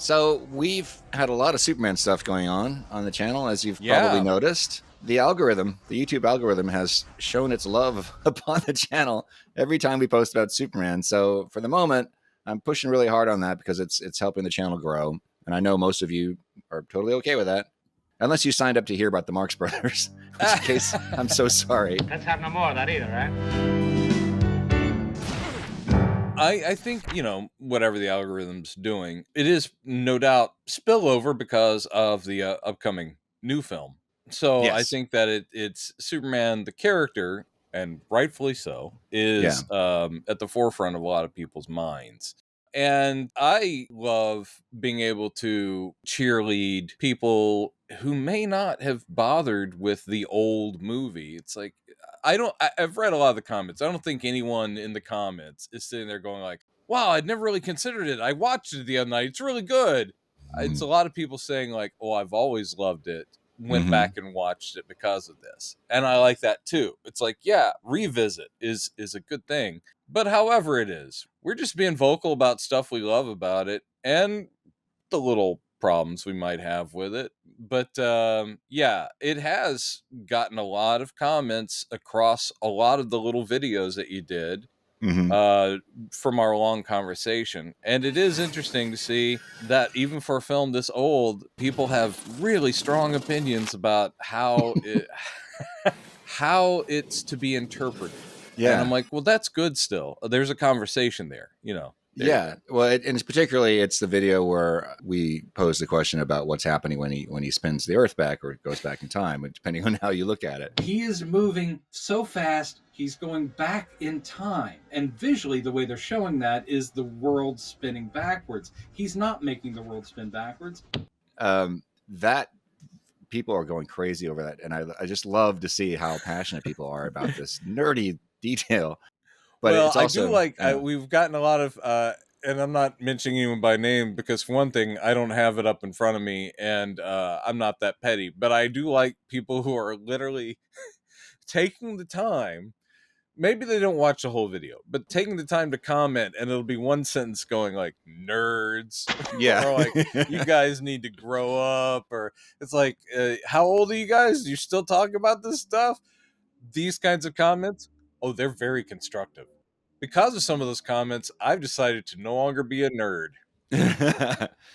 So we've had a lot of Superman stuff going on the channel, as you've probably Yeah. noticed. The algorithm, the YouTube algorithm, has shown its love upon the channel every time we post about Superman. So for the moment, I'm pushing really hard on that because it's helping the channel grow. And I know most of you are totally okay with that, unless you signed up to hear about the Marx Brothers, in which case I'm so sorry. Let's have no more of that either, right? I think, whatever the algorithm's doing, it is no doubt spillover because of the upcoming new film. So I Yes. think that it's Superman, the character, and rightfully so, is at the forefront of a lot of people's minds. And I love being able to cheerlead people who may not have bothered with the old movie. It's like, I've read a lot of the comments. I don't think anyone in the comments is sitting there going like, wow, I'd never really considered it. I watched it the other night. It's really good. It's a lot of people saying like, oh, I've always loved it. Went back and watched it because of this. And I like that too. It's like, yeah, revisit is a good thing. But however it is, we're just being vocal about stuff we love about it and the little problems we might have with it. But yeah, it has gotten a lot of comments across a lot of the little videos that you did from our long conversation. And it is interesting to see that even for a film this old, people have really strong opinions about how how it's to be interpreted. Yeah. And I'm like, well, that's good still. There's a conversation there, Yeah, well, and it's particularly it's the video where we pose the question about what's happening when he spins the Earth back or goes back in time, depending on how you look at it. He is moving so fast, he's going back in time. And visually, the way they're showing that is the world spinning backwards. He's not making the world spin backwards. That people are going crazy over that, and I just love to see how passionate people are about this nerdy detail. But well, it's also, I do like we've gotten a lot of, and I'm not mentioning anyone by name because for one thing, I don't have it up in front of me, and I'm not that petty. But I do like people who are literally taking the time. Maybe they don't watch the whole video, but taking the time to comment, and it'll be one sentence going like "nerds," yeah, or like "you guys need to grow up," or it's like, "How old are you guys? You still talking about this stuff?" These kinds of comments. Oh, they're very constructive. Because of some of those comments, I've decided to no longer be a nerd.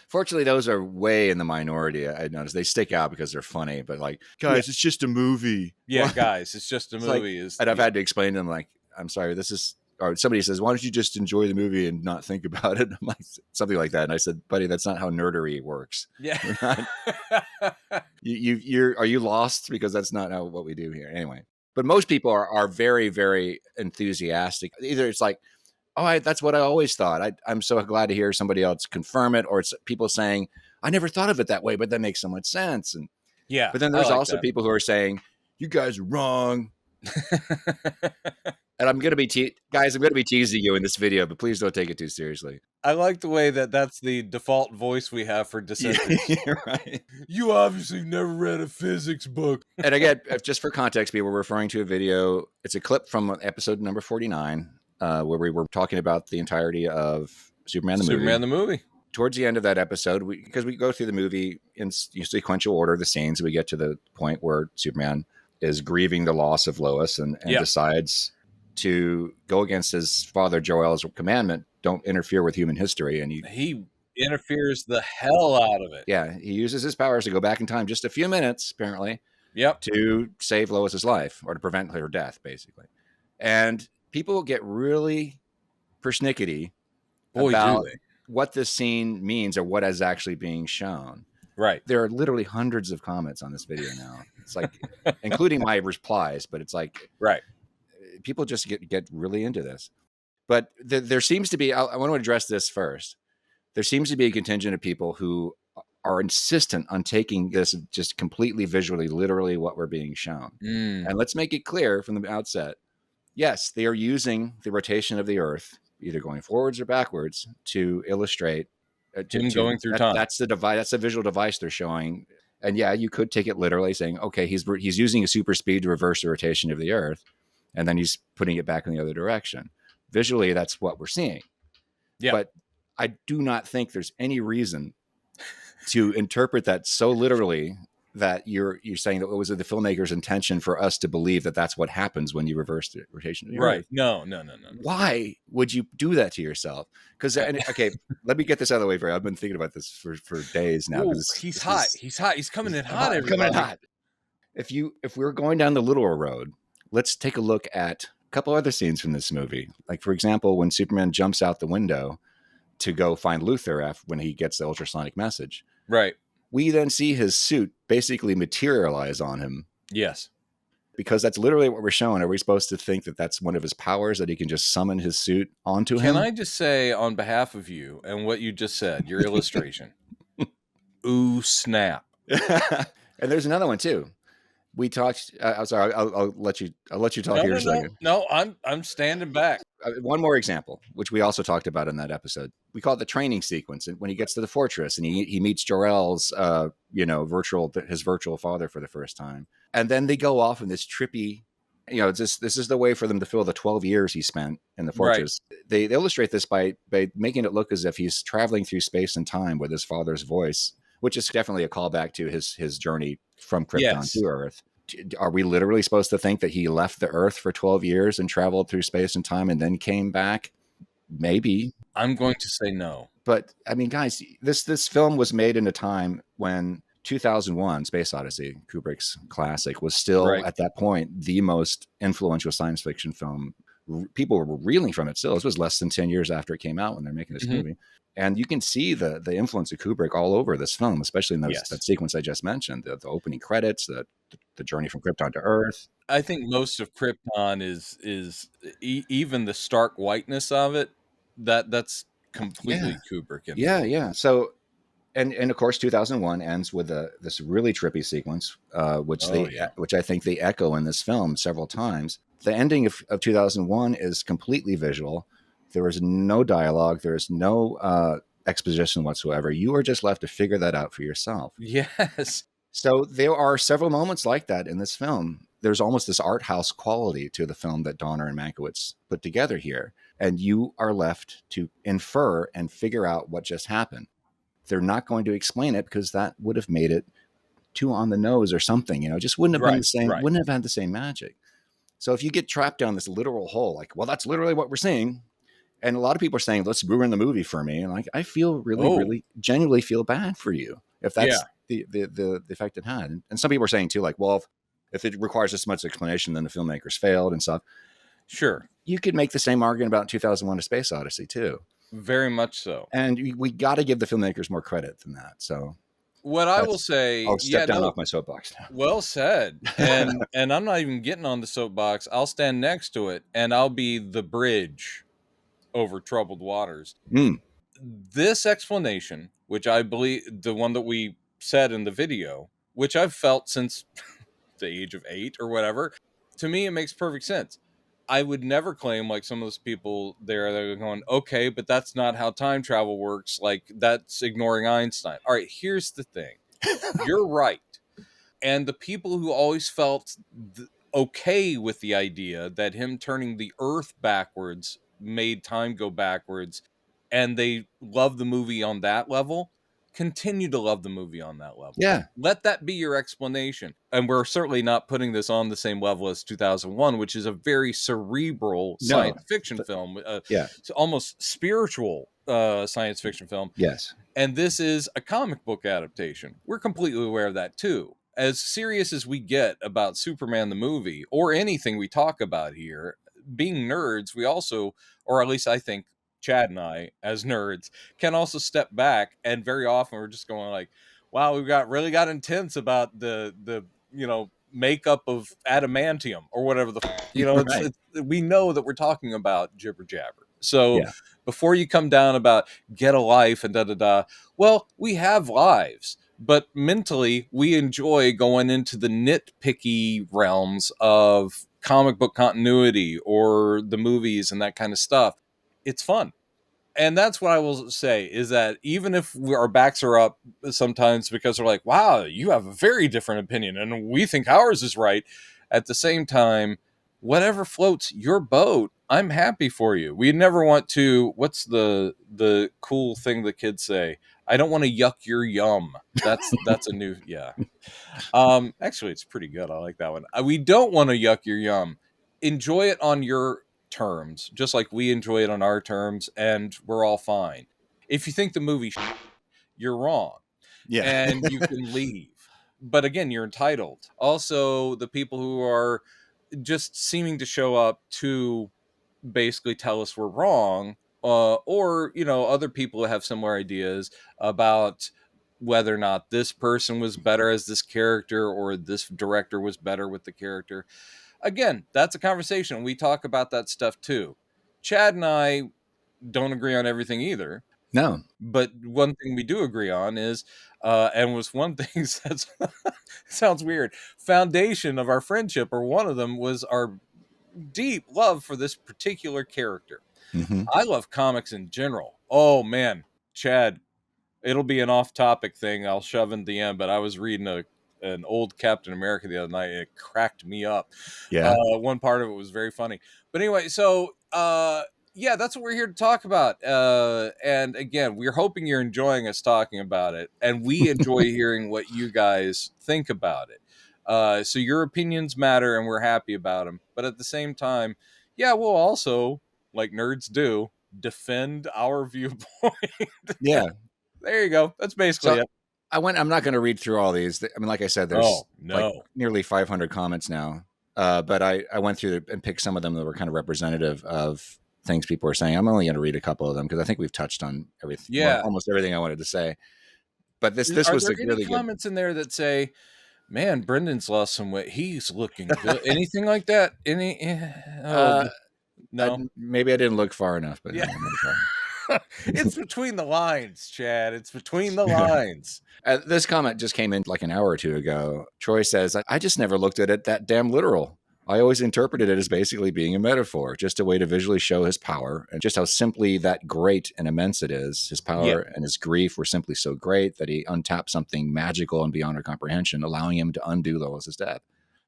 Fortunately, those are way in the minority. I noticed they stick out because they're funny, but like, guys, it's just a movie. Yeah, guys, it's just a movie. And I've had to explain to them, like, I'm sorry, this is, or somebody says, why don't you just enjoy the movie and not think about it? I'm like, something like that. And I said, buddy, that's not how nerdery works. Yeah. Are you lost? Because that's not what we do here. Anyway. But most people are very, very enthusiastic. Either it's like, oh, that's what I always thought. I'm so glad to hear somebody else confirm it, or it's people saying, I never thought of it that way, but that makes so much sense. And yeah, but then there's also people who are saying, you guys are wrong. And I'm going to be teasing you in this video, but please don't take it too seriously. I like the way that's the default voice we have for dissenters. You're right. You obviously never read a physics book. And again, just for context, people were referring to a video. It's a clip from episode number 49, where we were talking about the entirety of Superman the movie. Towards the end of that episode, because we go through the movie in sequential order, the scenes, we get to the point where Superman is grieving the loss of Lois and decides to go against his father Jor-El's commandment, don't interfere with human history. And he interferes the hell out of it. Yeah, he uses his powers to go back in time just a few minutes, apparently, to save Lois's life or to prevent her death, basically. And people get really persnickety about what this scene means or what is actually being shown. Right. There are literally hundreds of comments on this video now. It's like, including my replies, but it's like, right. People just get really into this. But there seems to be, I want to address this first. There seems to be a contingent of people who are insistent on taking this just completely visually, literally what we're being shown. And let's make it clear from the outset. Yes, they are using the rotation of the Earth, either going forwards or backwards, to illustrate going through time. That's the device. That's the visual device they're showing. And yeah, you could take it literally, saying, okay, he's using a super speed to reverse the rotation of the Earth, and then he's putting it back in the other direction. Visually, that's what we're seeing. Yeah. But I do not think there's any reason to interpret that so literally that you're saying that it was the filmmaker's intention for us to believe that that's what happens when you reverse the rotation of the Earth. No. Why would you do that to yourself? Because okay, let me get this out of the way for you. I've been thinking about this for days now. Ooh, he's hot. He's coming in hot. Everybody. Coming in hot. If we're going down the literal road, let's take a look at a couple other scenes from this movie. Like, for example, when Superman jumps out the window to go find Luthor when he gets the ultrasonic message. Right. We then see his suit basically materialize on him. Yes. Because that's literally what we're showing. Are we supposed to think that that's one of his powers, that he can just summon his suit onto him? Can I just say on behalf of you and what you just said, your illustration, ooh, snap. And there's another one too. We talked. I'm sorry. I'll let you talk here in a second. No, I'm standing back. One more example, which we also talked about in that episode. We call it the training sequence, and when he gets to the fortress and he meets Jor-El's, his virtual father for the first time, and then they go off in this trippy. This is the way for them to fill the 12 years he spent in the fortress. Right. They illustrate this by making it look as if he's traveling through space and time with his father's voice, which is definitely a callback to his journey from Krypton to Earth. Are we literally supposed to think that he left the Earth for 12 years and traveled through space and time and then came back? Maybe. I'm going to say no. But I mean, guys, this film was made in a time when 2001 Space Odyssey, Kubrick's classic, was still at that point the most influential science fiction film. People were reeling from it still. This was less than 10 years after it came out when they're making this movie. And you can see the influence of Kubrick all over this film, especially in that sequence I just mentioned, the opening credits, the journey from Krypton to Earth. I think most of Krypton is even the stark whiteness of it. That's completely Kubrick. Yeah. So, and of course, 2001 ends with this really trippy sequence, which I think they echo in this film several times. The ending of 2001 is completely visual. There is no dialogue. There is no exposition whatsoever. You are just left to figure that out for yourself. Yes. So there are several moments like that in this film. There's almost this art house quality to the film that Donner and Mankiewicz put together here. And you are left to infer and figure out what just happened. They're not going to explain it because that would have made it too on the nose or something. It just wouldn't have been the same. Wouldn't have had the same magic. So if you get trapped down this literal hole, like, well, that's literally what we're seeing. And a lot of people are saying, let's ruin the movie for me. And I feel really genuinely feel bad for you if that's the effect it had. And some people are saying too, like, well, if it requires this much explanation, then the filmmakers failed and stuff. Sure. You could make the same argument about 2001 A Space Odyssey too. Very much so. And we got to give the filmmakers more credit than that. So what I will say, I'll step down off my soapbox now. Well said. And I'm not even getting on the soapbox. I'll stand next to it and I'll be the bridge over troubled waters. This explanation, which I believe the one that we said in the video, which I've felt since the age of 8 or whatever, to me, it makes perfect sense. I would never claim, like some of those people there that are going, okay, but that's not how time travel works. Like, that's ignoring Einstein. All right, here's the thing. You're right. And the people who always felt okay with the idea that him turning the Earth backwards made time go backwards, and they love the movie on that level, continue to love the movie on that level. Yeah. Let that be your explanation. And we're certainly not putting this on the same level as 2001, which is a very cerebral science fiction film. It's almost spiritual science fiction film. Yes. And this is a comic book adaptation. We're completely aware of that too. As serious as we get about Superman the movie, or anything we talk about here, being nerds, we also, or at least I think Chad and I, as nerds, can also step back, and very often we're just going like, wow, we really got intense about the makeup of adamantium or whatever it's, we know that we're talking about jibber jabber. So before you come down about get a life and well, we have lives, but mentally we enjoy going into the nitpicky realms of comic book continuity or the movies and that kind of stuff. It's fun. And that's what I will say, is that even if our backs are up sometimes because we're like, wow, you have a very different opinion and we think ours is right. At the same time, whatever floats your boat, I'm happy for you. We never want to, what's the cool thing the kids say? I don't want to yuck your yum. That's a new, yeah. Actually, it's pretty good. I like that one. We don't want to yuck your yum. Enjoy it on your terms, just like we enjoy it on our terms, and we're all fine. If you think the movie, you're wrong, Yeah. and you can leave. But again, you're entitled. Also, the people who are just seeming to show up to basically tell us we're wrong, or other people have similar ideas about whether or not this person was better as this character or this director was better with the character. Again, that's a conversation. We talk about that stuff too. Chad and I don't agree on everything either. No. But one thing we do agree on is, and was one thing that sounds weird, foundation of our friendship, or one of them, was our deep love for this particular character. Mm-hmm. I love comics in general. Oh man, Chad, it'll be an off-topic thing I'll shove in the end, but I was reading an old Captain America the other night, and it cracked me up. Yeah. One part of it was very funny. But anyway, so yeah, that's what we're here to talk about. And again, we're hoping you're enjoying us talking about it, and we enjoy hearing what you guys think about it. So your opinions matter, and we're happy about them. But at the same time, yeah, we'll also, like nerds do, defend our viewpoint. Yeah. There you go. That's basically it. I'm not going to read through all these. I mean, like I said, there's like nearly 500 comments now. But I went through and picked some of them that were kind of representative of things people were saying. I'm only going to read a couple of them because I think we've touched on everything. Yeah. Well, almost everything I wanted to say. But this Are was there a really any comments in there that say, man, Brendan's lost some weight. He's looking good. Anything like that? No. Maybe I didn't look far enough, but yeah. No, it's between the lines, Chad. It's between the lines. This comment just came in like an hour or two ago. Troy says, I just never looked at it that damn literal. I always interpreted it as basically being a metaphor, just a way to visually show his power and just how simply that great and immense it is. His power and his grief were simply so great that he untapped something magical and beyond our comprehension, allowing him to undo Lois's death.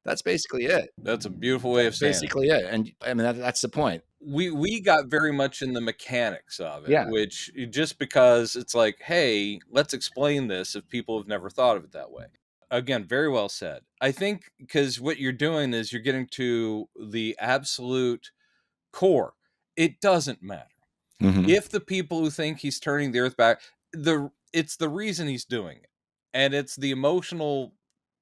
That's basically it. That's a beautiful way of saying basically it. And I mean, that's the point. We got very much in the mechanics of it, Yeah. which just because it's like, hey, let's explain this if people have never thought of it that way. Again, very well said. I think because what you're doing is you're getting to the absolute core. It doesn't matter. Mm-hmm. If the people who think he's turning the earth back, it's the reason he's doing it. And it's the emotional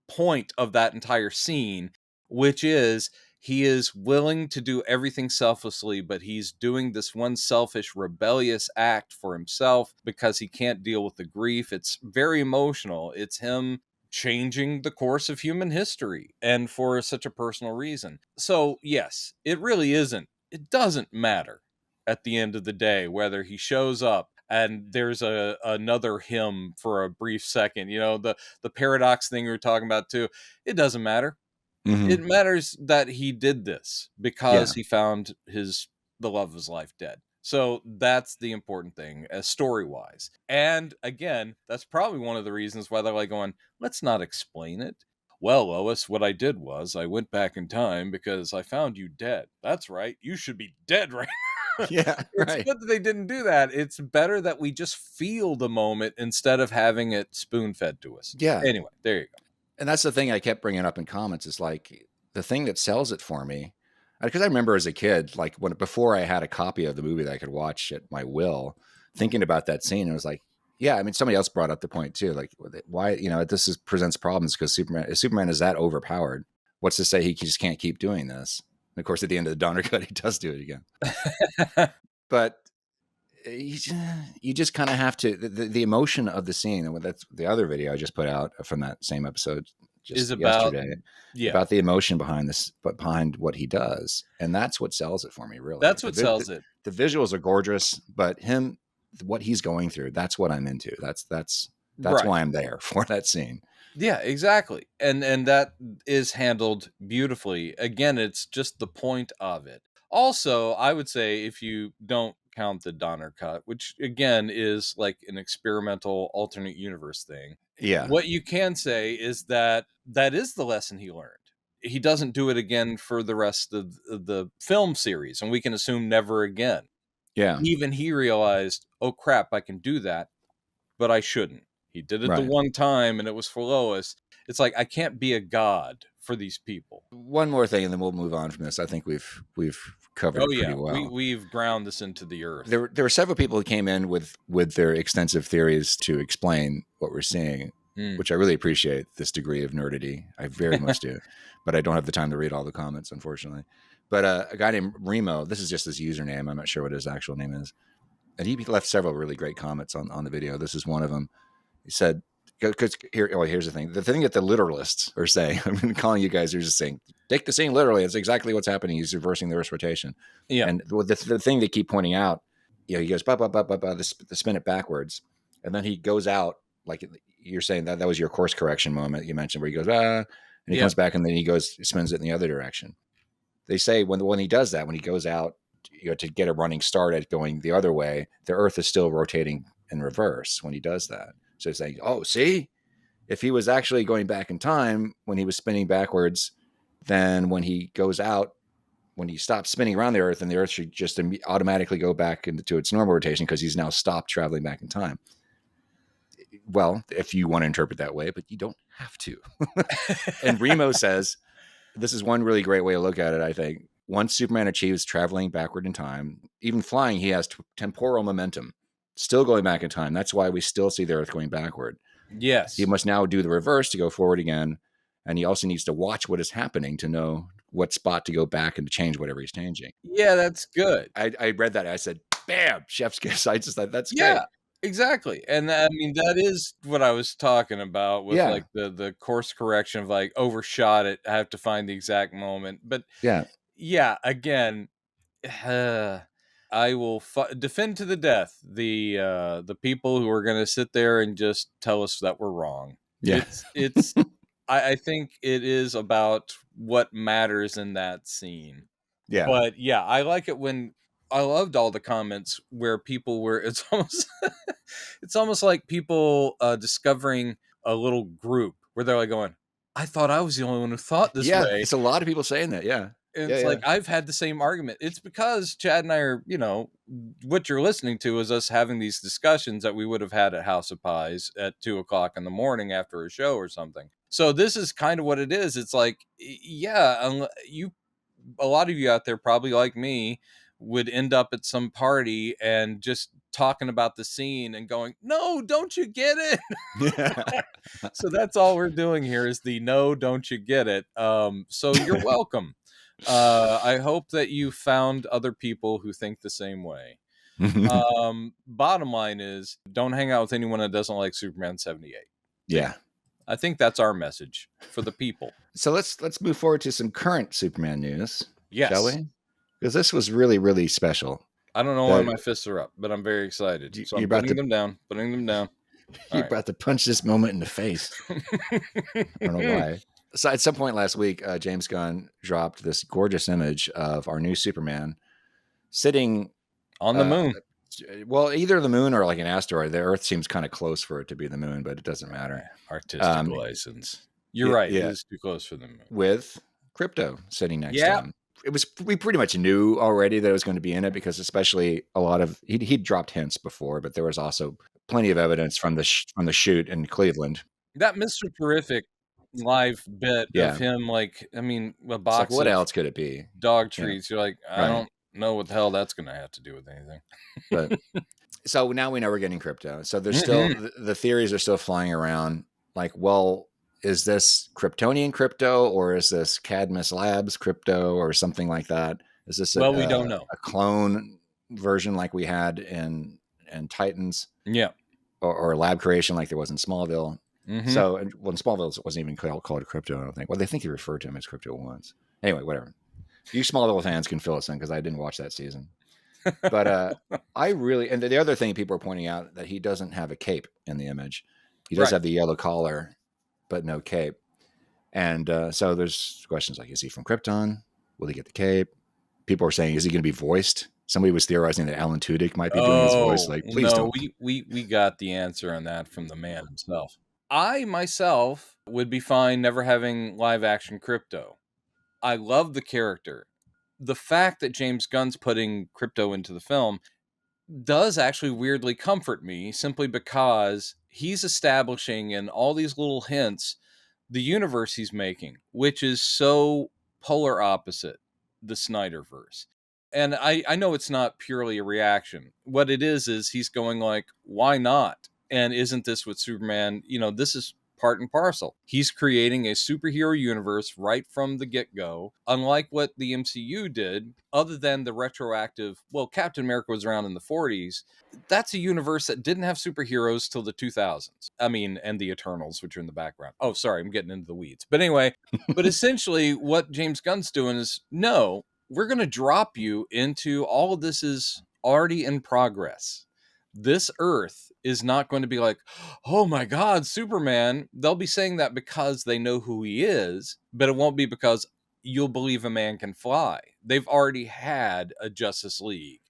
point of that entire scene, which is he is willing to do everything selflessly, but he's doing this one selfish, rebellious act for himself because he can't deal with the grief. It's very emotional. It's him changing the course of human history, and for such a personal reason. So yes, it really isn't. It doesn't matter at the end of the day whether he shows up and there's another him for a brief second. The paradox thing we were talking about too. It doesn't matter. Mm-hmm. It matters that he did this because he found the love of his life dead. So that's the important thing, story-wise. And again, that's probably one of the reasons why they're like going, let's not explain it. Well, Lois, what I did was I went back in time because I found you dead. That's right. You should be dead right now. Yeah, It's good that they didn't do that. It's better that we just feel the moment instead of having it spoon-fed to us. Yeah. Anyway, there you go. And that's the thing I kept bringing up in comments is like the thing that sells it for me. Because I remember as a kid, like before I had a copy of the movie that I could watch at my will, thinking about that scene, it was like, yeah, I mean, somebody else brought up the point too. Like, why, this presents problems because Superman is that overpowered. What's to say he just can't keep doing this? And of course, at the end of the Donner Cut, he does do it again. But you just kind of have to, the emotion of the scene, and that's the other video I just put out from that same episode just yesterday. About the emotion behind this, but behind what he does. And that's what sells it for me, really. That's what sells it. The visuals are gorgeous, but what he's going through, that's what I'm into. That's right. Why I'm there for that scene. Yeah, exactly. And that is handled beautifully. Again, it's just the point of it. Also, I would say if you don't count the Donner Cut, which again is like an experimental alternate universe thing. Yeah. What you can say is that is the lesson he learned. He doesn't do it again for the rest of the film series, and we can assume never again. Yeah. Even he realized, oh crap, I can do that, but I shouldn't. He did it the Right. one time, and it was for Lois. It's like, I can't be a god for these people. One more thing, and then we'll move on from this. I think we've covered it pretty well. We've ground this into the earth. There were several people who came in with their extensive theories to explain what we're seeing, which I really appreciate, this degree of nerdity. I very much do. But I don't have the time to read all the comments, unfortunately. But a guy named Remo, this is just his username. I'm not sure what his actual name is. And he left several really great comments on the video. This is one of them. He said, because here's the thing. The thing that the literalists are saying, I'm calling you guys, are just saying, take the scene literally. It's exactly what's happening. He's reversing the Earth's rotation. Yeah. And the thing they keep pointing out, he goes, the spin it backwards. And then he goes out, like you're saying that was your course correction moment you mentioned, where he goes, and he comes back, and then he spins it in the other direction. They say when he does that, when he goes out, to get a running start at going the other way, the Earth is still rotating in reverse when he does that. So it's like, oh, see, if he was actually going back in time when he was spinning backwards, then when he goes out, when he stops spinning around the Earth, and the Earth should just automatically go back into its normal rotation because he's now stopped traveling back in time. Well, if you want to interpret that way, but you don't have to. And Remo says, this is one really great way to look at it, I think. Once Superman achieves traveling backward in time, even flying, he has temporal momentum, still going back in time. That's why we still see the Earth going backward. Yes. He must now do the reverse to go forward again. And he also needs to watch what is happening to know what spot to go back and to change whatever he's changing. Yeah, that's good. I read that. I said, bam, chef's kiss. I just thought that's great. Yeah, exactly. And I mean, that is what I was talking about with like the course correction of like overshot it. I have to find the exact moment. But yeah, again, I will defend to the death the people who are going to sit there and just tell us that we're wrong. Yeah. It's I think it is about what matters in that scene. Yeah. But yeah, I like it when I loved all the comments where people were, it's almost like people discovering a little group where they're like going, I thought I was the only one who thought this way. It's a lot of people saying that. Yeah. And it's like, I've had the same argument. It's because Chad and I are, what you're listening to is us having these discussions that we would have had at House of Pies at 2:00 in the morning after a show or something. So this is kind of what it is. It's like, yeah, a lot of you out there, probably like me, would end up at some party and just talking about the scene and going, no, don't you get it? So that's all we're doing here is the no, don't you get it? So you're welcome. I hope that you found other people who think the same way. Bottom line is, don't hang out with anyone that doesn't like Superman 78. Yeah. I think that's our message for the people. So let's move forward to some current Superman news. Yes. Shall we? Because this was really, really special. I don't know why my fists are up, but I'm very excited. So I'm putting them down. You're about to punch this moment in the face. I don't know why. So at some point last week, James Gunn dropped this gorgeous image of our new Superman sitting on the moon. Well, either the moon or like an asteroid. The Earth seems kind of close for it to be the moon, but it doesn't matter. Artistic license. You're right. Yeah. It is too close for the moon. With KRYPTO sitting next to him. We pretty much knew already that it was going to be in it because especially a lot of he'd dropped hints before, but there was also plenty of evidence from the shoot in Cleveland. That Mr. Terrific live bit of him, like, I mean, a box. Like, what else could it be? Dog treats. You're like, I don't know what the hell that's going to have to do with anything. But so now we know we're getting KRYPTO. So there's still the theories are still flying around. Like, well, is this Kryptonian KRYPTO or is this Cadmus Labs KRYPTO or something like that? Is this we don't know, a clone version like we had in Titans? Yeah, or lab creation like there was in Smallville. So in Smallville wasn't even called KRYPTO, I don't think. Well, they think he referred to him as KRYPTO once. Anyway, whatever. You Smallville fans can fill us in because I didn't watch that season. But I really, and the other thing people are pointing out that he doesn't have a cape in the image. He does have the yellow collar, but no cape. And so there's questions like, is he from Krypton? Will he get the cape? People are saying, is he going to be voiced? Somebody was theorizing that Alan Tudyk might be doing his voice. Like, please don't. We got the answer on that from the man himself. I myself would be fine never having live action KRYPTO. I love the character. The fact that James Gunn's putting KRYPTO into the film, does actually weirdly comfort me, simply because he's establishing in all these little hints the universe he's making, which is so polar opposite the Snyderverse. And I know it's not purely a reaction. What it is he's going like, why not? And isn't this what Superman, this is part and parcel. He's creating a superhero universe right from the get-go, unlike what the MCU did, other than the retroactive, well, Captain America was around in the 40s. That's a universe that didn't have superheroes till the 2000s. I mean, and the Eternals, which are in the background. Oh, sorry, I'm getting into the weeds. But anyway, but essentially what James Gunn's doing is, no, we're going to drop you into all of this is already in progress. This Earth is not going to be like, oh my God, Superman. They'll be saying that because they know who he is, but it won't be because you'll believe a man can fly. They've already had a Justice League,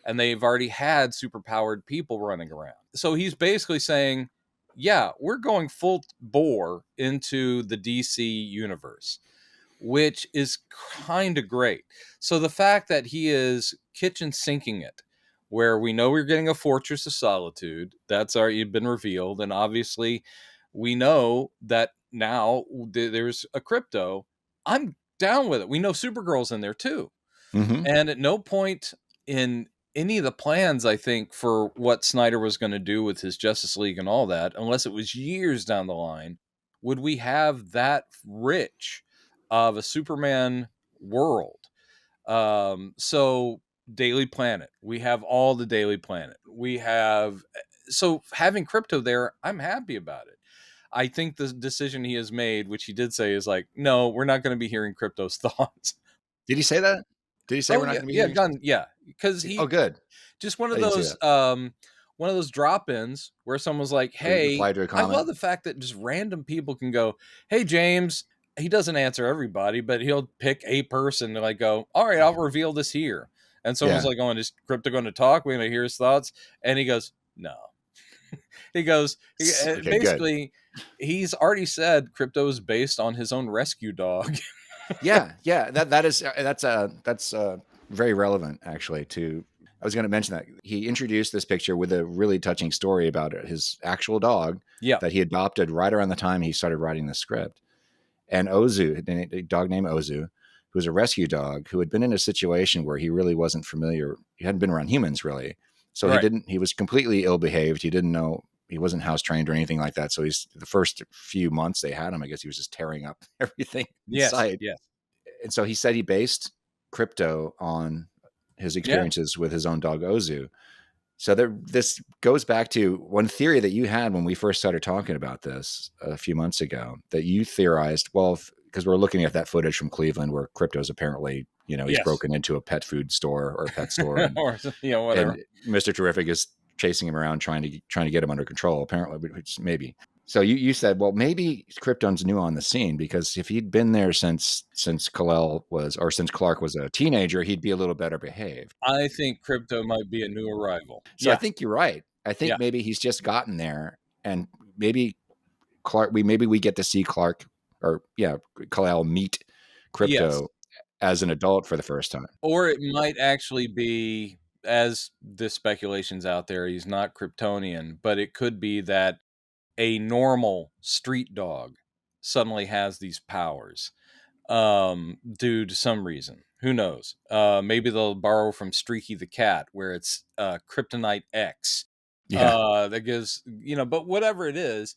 and they've already had superpowered people running around. So he's basically saying, yeah, we're going full bore into the DC universe, which is kind of great. So the fact that he is kitchen sinking it, where we know we're getting a Fortress of Solitude, that's already been revealed, and obviously we know that now there's a CREATURE. I'm down with it. We know Supergirl's in there too. Mm-hmm. And at no point in any of the plans, I think, for what Snyder was going to do with his Justice League and all that, unless it was years down the line, would we have that rich of a Superman world. So Daily Planet, we have all the Daily Planet. We have, so having CREATURE there, I'm happy about it. I think the decision he has made, which he did say, is like, no, we're not going to be hearing CREATURE's thoughts. Did he say that? Did he say we're not yeah, going to be yeah, hearing? Gunn, yeah, because Oh, good. Just I didn't see that. one of those drop-ins where someone's like, He hey, replied to a I love comment. the fact that just random people can go, hey, James. He doesn't answer everybody, but he'll pick a person to like go, all right, I'll reveal this here. And someone's Yeah. like, is CREATURE going to talk? We're going to hear his thoughts. And he goes, no. He goes, Okay, basically, he's already said CREATURE is based on his own rescue dog. Yeah. That's very relevant, actually. I was going to mention that he introduced this picture with a really touching story about his actual dog that he adopted right around the time he started writing the script. And Ozu, a dog named Ozu, who was a rescue dog who had been in a situation where he really wasn't familiar. He hadn't been around humans really. So he was completely ill behaved. He didn't know, he wasn't house trained or anything like that. So the first few months they had him, I guess he was just tearing up everything in sight. Yes. And so he said he based CREATURE on his experiences with his own dog Ozu. So this goes back to one theory that you had when we first started talking about this a few months ago, that you theorized, well, because we're looking at that footage from Cleveland where CREATURE is apparently, he's broken into a pet food store or a pet store. And, whatever. And Mr. Terrific is chasing him around trying to get him under control, apparently, which maybe. So you said, well, maybe Krypton's new on the scene, because if he'd been there since Kal-El was, or since Clark was a teenager, he'd be a little better behaved. I think CREATURE might be a new arrival. So I think you're right. I think maybe he's just gotten there, and maybe we get to see Clark or Kal-El meet CREATURE as an adult for the first time. Or it might actually be, as the speculation's out there, he's not Kryptonian, but it could be that a normal street dog suddenly has these powers due to some reason. Who knows? Maybe they'll borrow from Streaky the Cat, where it's Kryptonite X. That gives, but whatever it is,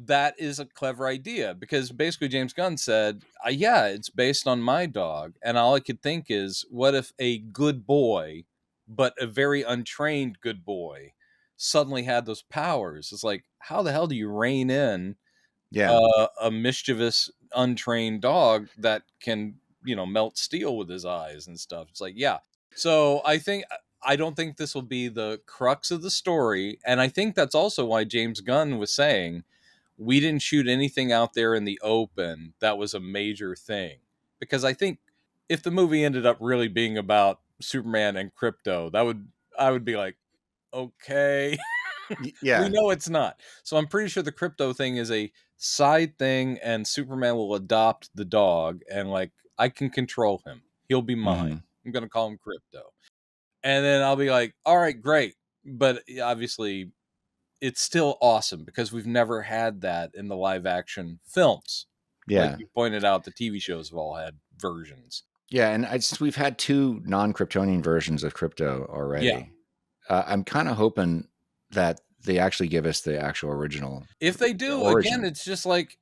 that is a clever idea, because basically James Gunn said, it's based on my dog. And all I could think is, what if a good boy, but a very untrained good boy, suddenly had those powers? It's like, how the hell do you rein in a mischievous, untrained dog that can, melt steel with his eyes and stuff? It's like, So I don't think this will be the crux of the story. And I think that's also why James Gunn was saying, we didn't shoot anything out there in the open that was a major thing. Because I think if the movie ended up really being about Superman and CREATURE, I would be like, okay. We know it's not. So I'm pretty sure the CREATURE thing is a side thing, and Superman will adopt the dog, and like, I can control him. He'll be mine. I'm going to call him CREATURE. And then I'll be like, all right, great. But obviously, it's still awesome because we've never had that in the live action films. Yeah. Like you pointed out, the TV shows have all had versions. Yeah, and we've had 2 non-Kryptonian versions of Krypto already. Yeah. I'm kind of hoping that they actually give us the actual original. If they do, origin. again, it's just like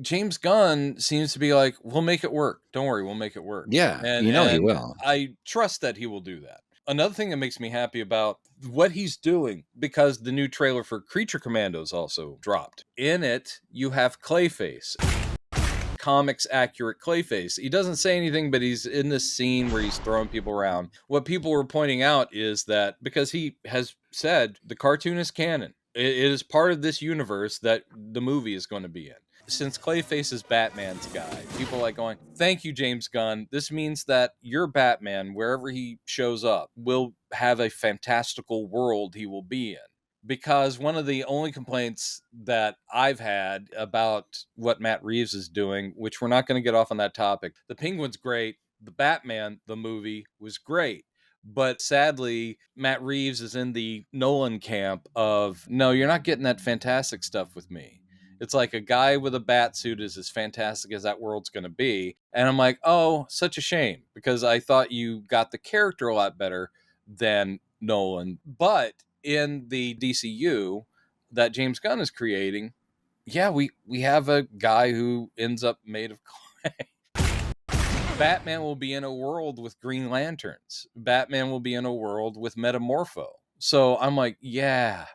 James Gunn seems to be like, we'll make it work. Don't worry, we'll make it work. Yeah, and he will. I trust that he will do that. Another thing that makes me happy about what he's doing, because the new trailer for Creature Commandos also dropped. In it, you have Clayface. Comics accurate Clayface. He doesn't say anything, but he's in this scene where he's throwing people around. What people were pointing out is that because he has said the cartoon is canon, it is part of this universe that the movie is going to be in. Since Clayface is Batman's guy, people are like going, thank you, James Gunn. This means that your Batman, wherever he shows up, will have a fantastical world he will be in. Because one of the only complaints that I've had about what Matt Reeves is doing, which we're not going to get off on that topic, the Penguin's great, the Batman, the movie, was great. But sadly, Matt Reeves is in the Nolan camp of, no, you're not getting that fantastic stuff with me. It's like a guy with a bat suit is as fantastic as that world's going to be. And I'm like, oh, such a shame, because I thought you got the character a lot better than Nolan. But in the DCU that James Gunn is creating, yeah, we have a guy who ends up made of clay. Batman will be in a world with Green Lanterns. Batman will be in a world with Metamorpho. So I'm like, yeah.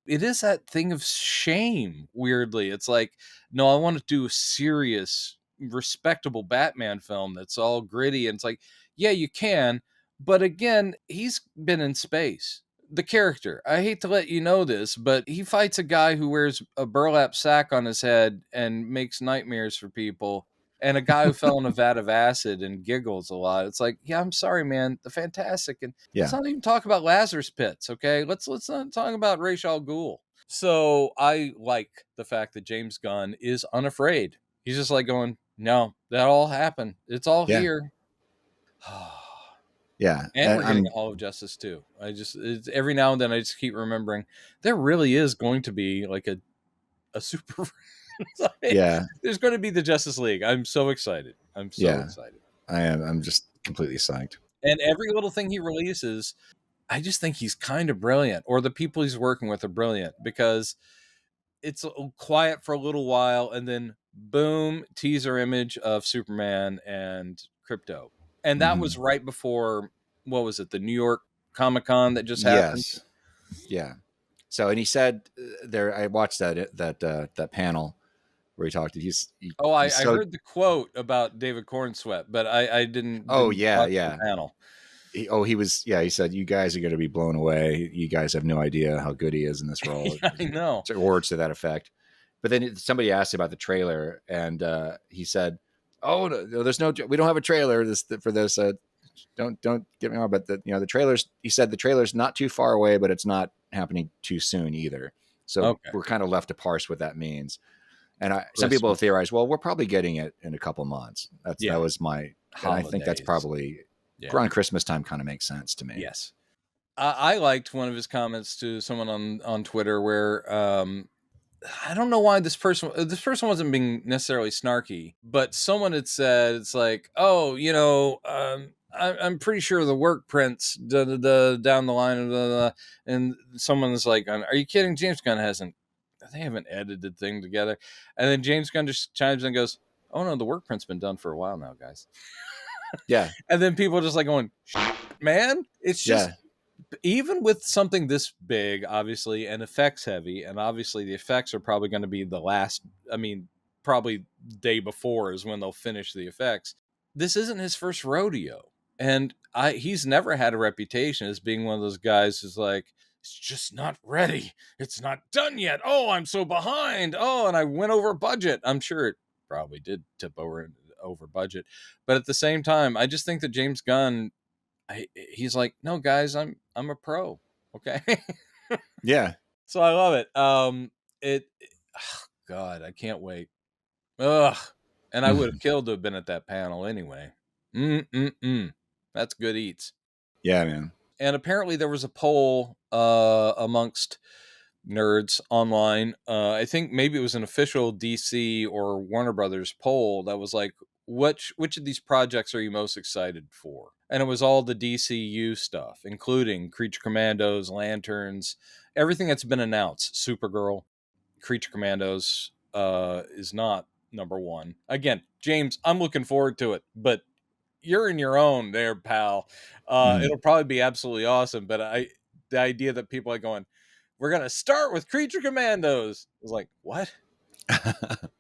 It is that thing of shame, weirdly. It's like, no, I want to do a serious, respectable Batman film that's all gritty. And it's like, yeah, you can. But again, he's been in space. The character, I hate to let you know this, but he fights a guy who wears a burlap sack on his head and makes nightmares for people, and a guy who fell in a vat of acid and giggles a lot. It's like, yeah, I'm sorry, man. The Fantastic. And let's not even talk about Lazarus Pits, okay? Let's not talk about Ra's al Ghul. So I like the fact that James Gunn is unafraid. He's just like going, no, that all happened. It's all here. Yeah. And we're getting a Hall of Justice too. Every now and then I just keep remembering there really is going to be like a super. There's going to be the Justice League. I'm so excited. I'm so excited. I am. I'm just completely psyched. And every little thing he releases, I just think he's kind of brilliant, or the people he's working with are brilliant, because it's quiet for a little while and then boom, teaser image of Superman and Krypto. And that was right before, what was it, the New York Comic-Con that just happened? Yes. Yeah. So, and he said there, I watched that panel where he talked. I heard the quote about David Cornsweet, but I didn't. Watch the panel. He said, you guys are going to be blown away. You guys have no idea how good he is in this role. I know. Words to that effect. But then somebody asked about the trailer, and he said, "Oh, no, we don't have a trailer for this. Don't get me wrong, but the trailers." He said the trailer's not too far away, but it's not happening too soon either. So we're kind of left to parse what that means. And some people have theorized, well, we're probably getting it in a couple months. That was my. And I think that's probably around Christmas time. Kind of makes sense to me. Yes, I liked one of his comments to someone on Twitter where. I don't know why this person wasn't being necessarily snarky, but someone had said, it's like, oh, I'm pretty sure the work prints down the line, and someone's like, are you kidding? James Gunn they haven't edited the thing together. And then James Gunn just chimes in and goes, oh no, the work print's been done for a while now, guys. Yeah. And then people are just like going, man, it's just, even with something this big, obviously, and effects heavy, and obviously the effects are probably going to be probably day before is when they'll finish the effects. This isn't his first rodeo. And he's never had a reputation as being one of those guys who's like, it's just not ready. It's not done yet. Oh, I'm so behind. Oh, and I went over budget. I'm sure it probably did tip over budget. But at the same time, I just think that James Gunn, he's like, no, guys, I'm a pro. Okay. Yeah. So I love it. God, I can't wait. Ugh. And I would have killed to have been at that panel anyway. That's good eats. Yeah, man. And apparently there was a poll amongst nerds online. I think maybe it was an official DC or Warner Brothers poll that was like, which of these projects are you most excited for? And it was all the DCU stuff, including Creature Commandos, Lanterns, everything that's been announced. Supergirl, Creature Commandos is not number one. Again, James, I'm looking forward to it, but you're in your own there, pal. It'll probably be absolutely awesome. But the idea that people are going, we're going to start with Creature Commandos is like, what?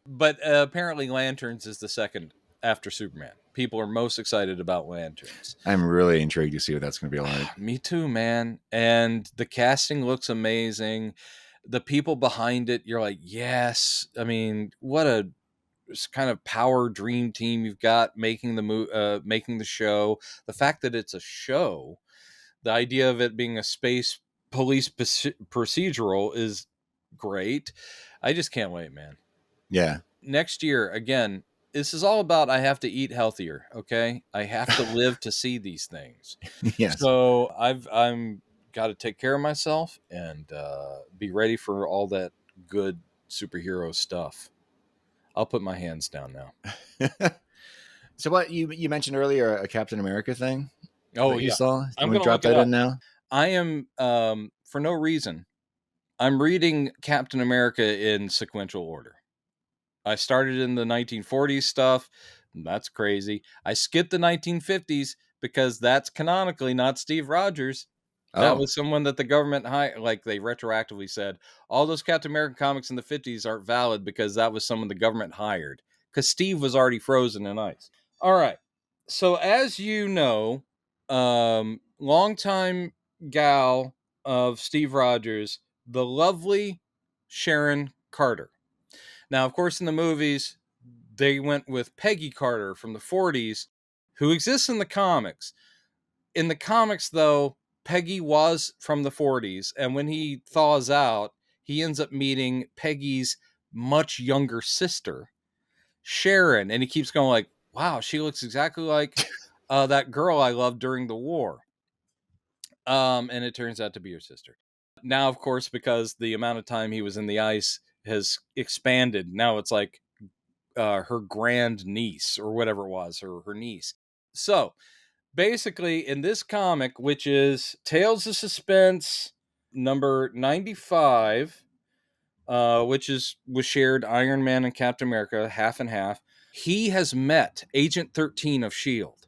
But apparently Lanterns is the second after Superman. People are most excited about Lanterns. I'm really intrigued to see what that's going to be like. Me too, man. And the casting looks amazing. The people behind it, you're like, yes. I mean, what a kind of power dream team you've got making the show. The fact that it's a show, the idea of it being a space police procedural is great. I just can't wait, man. Yeah. Next year, again, this is all about I have to eat healthier, okay? I have to live to see these things. Yes. So I'm got to take care of myself and be ready for all that good superhero stuff. I'll put my hands down now. So what you mentioned earlier, a Captain America thing? Oh, you saw? I'm going to drop that in now. I am, for no reason, I'm reading Captain America in sequential order. I started in the 1940s stuff. That's crazy. I skipped the 1950s because that's canonically not Steve Rogers. That was someone that the government, they retroactively said, all those Captain America comics in the 50s aren't valid because that was someone the government hired. Because Steve was already frozen in ice. All right. So as you know, longtime gal of Steve Rogers, the lovely Sharon Carter. Now, of course, in the movies, they went with Peggy Carter from the 40s, who exists in the comics. In the comics, though, Peggy was from the 40s, and when he thaws out, he ends up meeting Peggy's much younger sister, Sharon, and he keeps going like, wow, she looks exactly like that girl I loved during the war. And it turns out to be her sister. Now, of course, because the amount of time he was in the ice has expanded, now it's like her grand niece or whatever it was, her niece. So basically, in this comic, which is Tales of Suspense number 95, which was shared Iron Man and Captain America, half and half, he has met Agent 13 of S.H.I.E.L.D.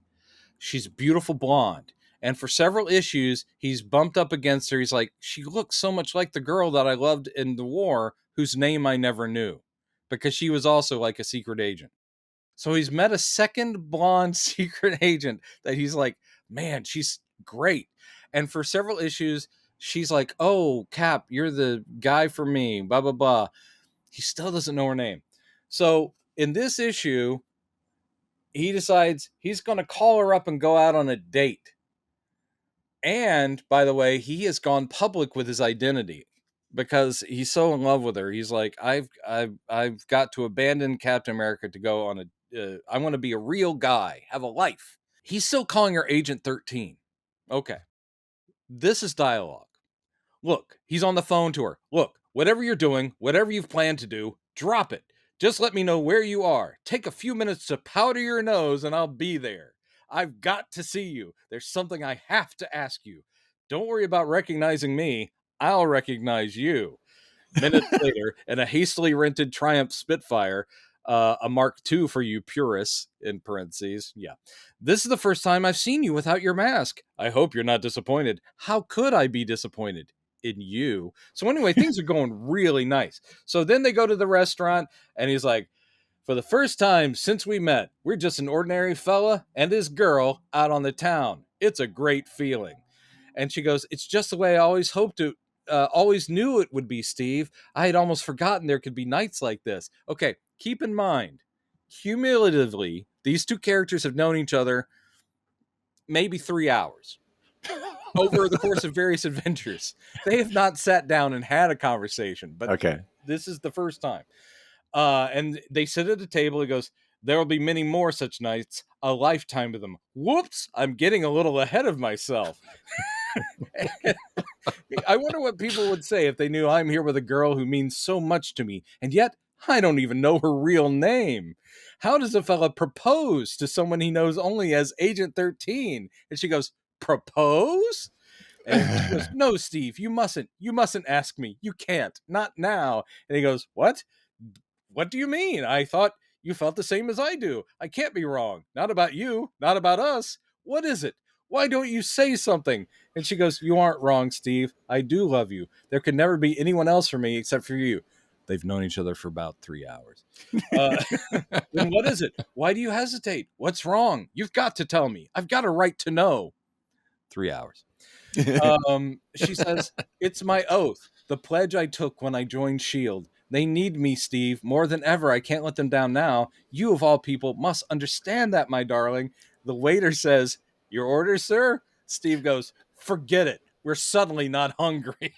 She's a beautiful blonde. And for several issues, he's bumped up against her. He's like, she looks so much like the girl that I loved in the war, whose name I never knew, because she was also like a secret agent. So he's met a second blonde secret agent that he's like, man, she's great. And for several issues, she's like, oh, Cap, you're the guy for me, blah, blah, blah. He still doesn't know her name. So in this issue, he decides he's going to call her up and go out on a date. And by the way, he has gone public with his identity because he's so in love with her. He's like, I've got to abandon Captain America to go on I want to be a real guy, have a life. He's still calling her Agent 13. Okay. This is dialogue. Look, he's on the phone to her. Look, whatever you're doing, whatever you've planned to do, drop it. Just let me know where you are. Take a few minutes to powder your nose and I'll be there. I've got to see you. There's something I have to ask you. Don't worry about recognizing me. I'll recognize you. Minutes later, in a hastily rented Triumph Spitfire, a Mark II for you purists, in parentheses. Yeah. This is the first time I've seen you without your mask. I hope you're not disappointed. How could I be disappointed in you? So anyway, things are going really nice. So then they go to the restaurant and he's like, for the first time since we met, we're just an ordinary fella and his girl out on the town. It's a great feeling. And she goes, it's just the way I always hoped to, always knew it would be, Steve. I had almost forgotten there could be nights like this. Okay, keep in mind, cumulatively, these two characters have known each other maybe 3 hours over the course of various adventures. They have not sat down and had a conversation, but okay, this is the first time. And they sit at a table. He goes, There will be many more such nights, a lifetime of them. Whoops, I'm getting a little ahead of myself. I wonder what people would say if they knew I'm here with a girl who means so much to me, and yet I don't even know her real name. How does a fella propose to someone he knows only as Agent 13? And she goes, propose? And she goes, no, Steve, you mustn't ask me. You can't, not now. And he goes, what do you mean? I thought you felt the same as I do. I can't be wrong. Not about you, not about us. What is it? Why don't you say something? And she goes, you aren't wrong, Steve. I do love you. There could never be anyone else for me except for you. They've known each other for about 3 hours. Then what is it? Why do you hesitate? What's wrong? You've got to tell me. I've got a right to know. 3 hours. She says, it's my oath, the pledge I took when I joined S.H.I.E.L.D. They need me, Steve, more than ever. I can't let them down now. You, of all people, must understand that, my darling. The waiter says, your order, sir? Steve goes, forget it. We're suddenly not hungry.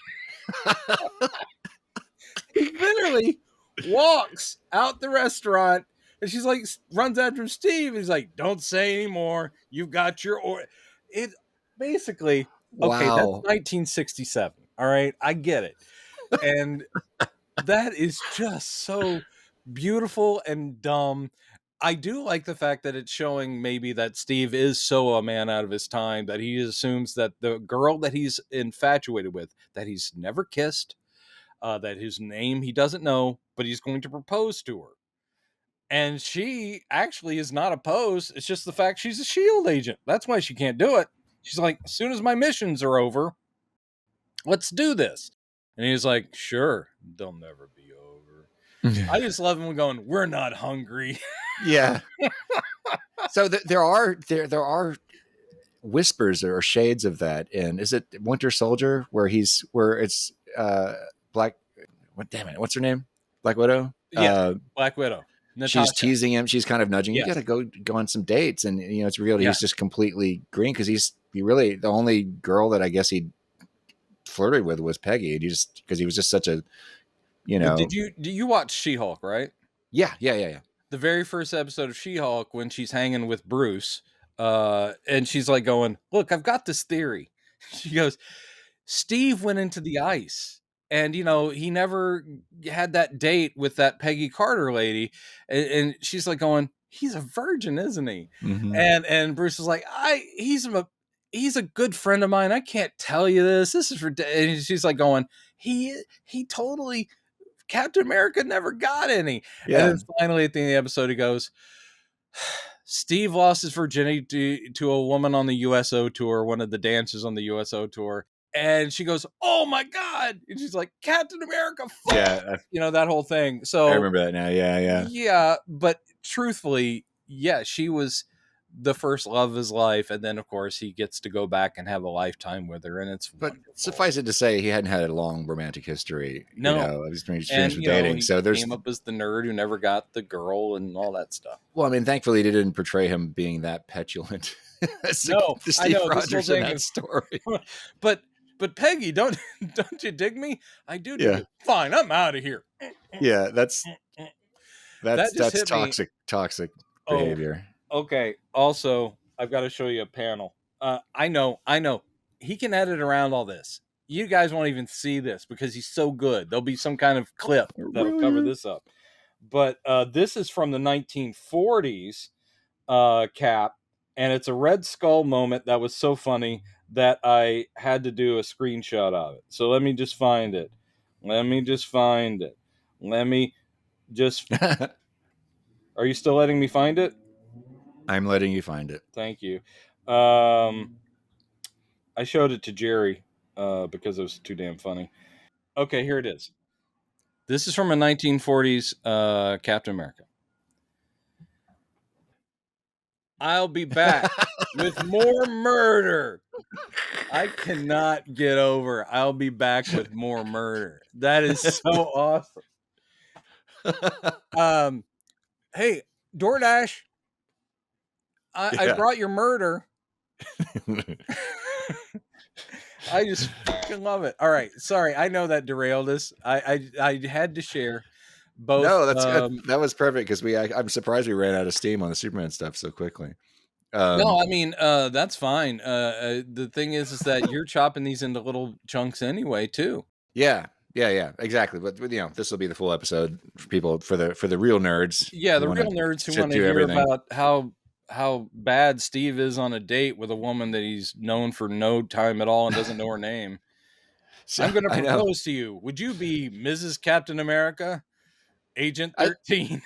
He literally walks out the restaurant, and she's like, runs after Steve. He's like, don't say anymore. You've got your order. It basically, okay, wow. that's 1967. All right, I get it. And that is just so beautiful and dumb. I do like the fact that it's showing maybe that Steve is so a man out of his time that he assumes that the girl that he's infatuated with, that he's never kissed, that his name he doesn't know, but he's going to propose to her. And she actually is not opposed. It's just the fact she's a S.H.I.E.L.D. agent. That's why she can't do it. She's like, as soon as my missions are over, let's do this. And he's like, sure, they'll never be over. I just love him going, we're not hungry. Yeah. So there are whispers or shades of that in, is it Winter Soldier, where it's Black, what's her name? Black Widow? Yeah, Black Widow. Natasha. She's teasing him. She's kind of nudging. Yes. You got to go on some dates, and it's revealed he's just completely green because he really, the only girl that I guess he flirted with was Peggy. And because he was just such a, Do you watch She-Hulk, right? Yeah. The very first episode of She-Hulk, when she's hanging with Bruce, and she's like going, look, I've got this theory. She goes, Steve went into the ice. And, he never had that date with that Peggy Carter lady. And she's like going, he's a virgin, isn't he? Mm-hmm. And Bruce is like, he's a good friend of mine. I can't tell you this. This is ridiculous. And she's like going, he totally, Captain America never got any. Yeah. And then finally at the end of the episode, he goes, Steve lost his virginity to a woman on the USO tour, one of the dancers on the USO tour. And she goes, oh my God. And she's like, Captain America. Fuck. Yeah. That whole thing. So I remember that now. Yeah. Yeah. But truthfully, she was the first love of his life. And then of course he gets to go back and have a lifetime with her. And but wonderful. Suffice it to say, he hadn't had a long romantic history. No. Of his experience with dating. He so came up as the nerd who never got the girl and all that stuff. Well, I mean, thankfully they didn't portray him being that petulant. No, Steve Rogers in that story. But Peggy, don't you dig me? I do dig you. Fine, I'm out of here. Yeah, that's toxic behavior. Okay. Also, I've got to show you a panel. I know. He can edit around all this. You guys won't even see this because he's so good. There'll be some kind of clip that'll cover this up. But this is from the 1940s, Cap, and it's a Red Skull moment that was so funny that I had to do a screenshot of it. So let me just find it. Are you still letting me find it? I'm letting you find it. Thank you. I showed it to Jerry because it was too damn funny. Okay, here it is. This is from a 1940s Captain America. I'll be back with more murder. I cannot get over. I'll be back with more murder. That is so awesome. Hey, DoorDash. I brought your murder. I just fucking love it. All right. Sorry. I know that derailed us. I had to share, both. No, that was perfect because I'm surprised we ran out of steam on the Superman stuff so quickly. No, I mean, that's fine. The thing is that you're chopping these into little chunks anyway, too. Yeah, exactly. But this will be the full episode for people, for the real nerds. Yeah, the real nerds who want to hear about how bad Steve is on a date with a woman that he's known for no time at all and doesn't know her name. So, I'm going to propose to you. Would you be Mrs. Captain America, Agent 13?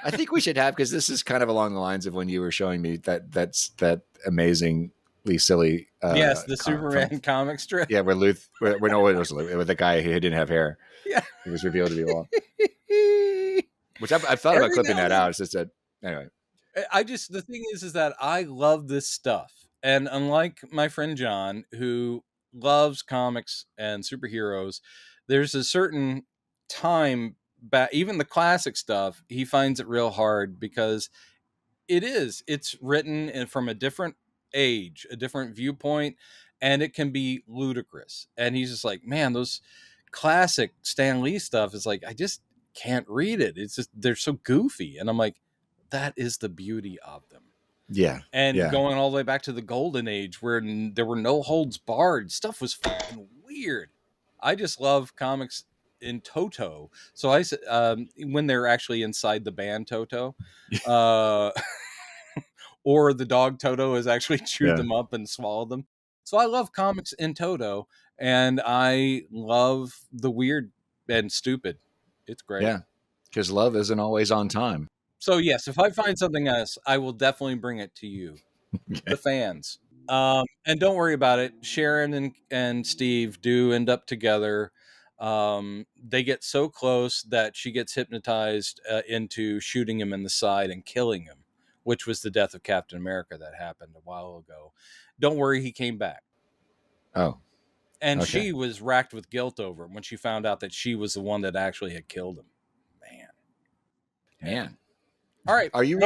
I think we should have, because this is kind of along the lines of when you were showing me that amazingly silly. Yes, the Superman comic strip. Yeah, where it was with the guy who didn't have hair. Yeah, he was revealed to be long. Which I've thought about clipping that out. It's just that anyway. The thing is that I love this stuff, and unlike my friend John, who loves comics and superheroes, there's a certain time back, even the classic stuff, he finds it real hard because it's written from a different age, a different viewpoint, and it can be ludicrous. And he's just like, man, those classic Stan Lee stuff is like, I just can't read it. It's just, they're so goofy. And I'm like, that is the beauty of them. Yeah. And going all the way back to the golden age where there were no holds barred, stuff was fucking weird. I just love comics in toto. So I when they're actually inside the band Toto, or the dog Toto has actually chewed them up and swallowed them. So I love comics in toto, and I love the weird and stupid. It's great. Yeah, because love isn't always on time. So yes, if I find something else, I will definitely bring it to you, the fans. And don't worry about it. Sharon and Steve do end up together. They get so close that she gets hypnotized into shooting him in the side and killing him, which was the death of Captain America that happened a while ago. Don't worry, he came back. Oh. And she was racked with guilt over him when she found out that she was the one that actually had killed him. Man. All right. Are you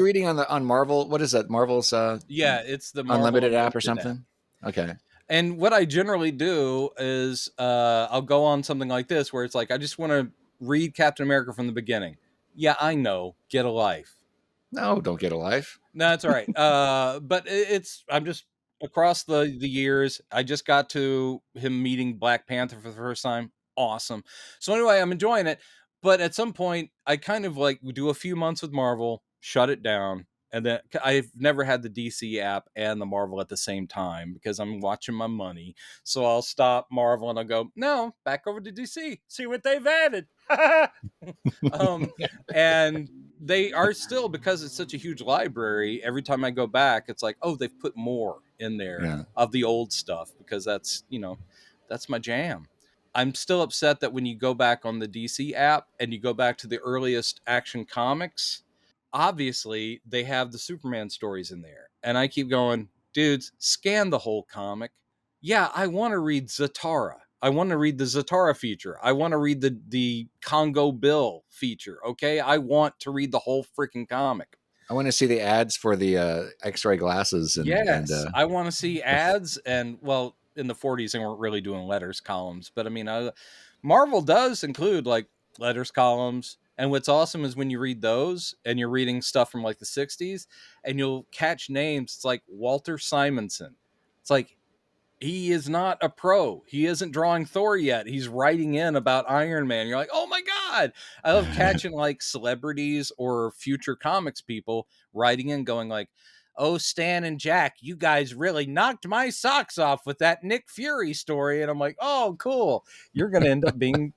reading on Marvel? What is that? Marvel's it's the Marvel Unlimited app or something? Okay. And what I generally do is I'll go on something like this where it's like, I just want to read Captain America from the beginning. Yeah, I know. Get a life. No, don't get a life. No, that's all right. But I'm just across the years. I just got to him meeting Black Panther for the first time. Awesome. So anyway, I'm enjoying it. But at some point, I kind of like do a few months with Marvel, shut it down. And then I've never had the DC app and the Marvel at the same time because I'm watching my money. So I'll stop Marvel and I'll go, no, back over to DC. See what they've added. And they are still, because it's such a huge library, every time I go back, it's like, oh, they've put more in there of the old stuff because that's my jam. I'm still upset that when you go back on the DC app and you go back to the earliest Action Comics, obviously they have the Superman stories in there. And I keep going, dudes, scan the whole comic. Yeah, I want to read Zatara. I want to read the Zatara feature. I want to read the Congo Bill feature. Okay, I want to read the whole freaking comic. I want to see the ads for the X-ray glasses. I want to see ads. And well, in the 40s, they weren't really doing letters columns, but I mean, Marvel does include like letters columns. And what's awesome is when you read those and you're reading stuff from like the 60s and you'll catch names. It's like Walter Simonson. It's like, he is not a pro. He isn't drawing Thor yet. He's writing in about Iron Man. You're like, oh my God. I love catching like celebrities or future comics people writing in going like, oh, Stan and Jack, you guys really knocked my socks off with that Nick Fury story. And I'm like, oh, cool. You're going to end up being,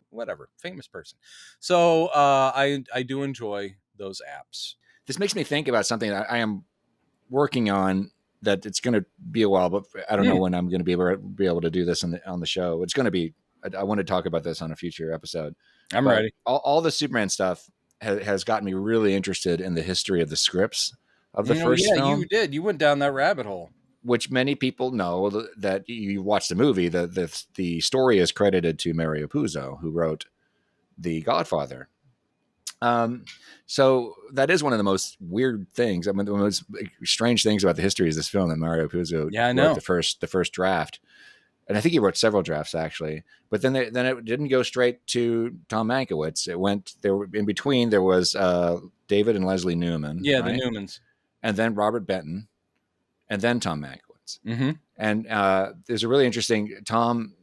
whatever, famous person. So I do enjoy those apps. This makes me think about something that I am working on, that it's going to be a while, but I don't know when I'm going to be able to do this on the show. It's going to be, I want to talk about this on a future episode. I'm ready. All the Superman stuff has gotten me really interested in the history of the scripts of the first film. You did. You went down that rabbit hole. Which many people know that you watch the movie. The story is credited to Mario Puzo, who wrote The Godfather. So that is one of the most weird things. I mean, the most strange things about the history is this film that Mario Puzo wrote the first draft. and I think he wrote several drafts actually. But then it didn't go straight to Tom Mankiewicz. It went there in between. There was David and Leslie Newman, yeah, right? the Newmans, and then Robert Benton, and then Tom Mankiewicz. Mm-hmm. And there's a really interesting Tom.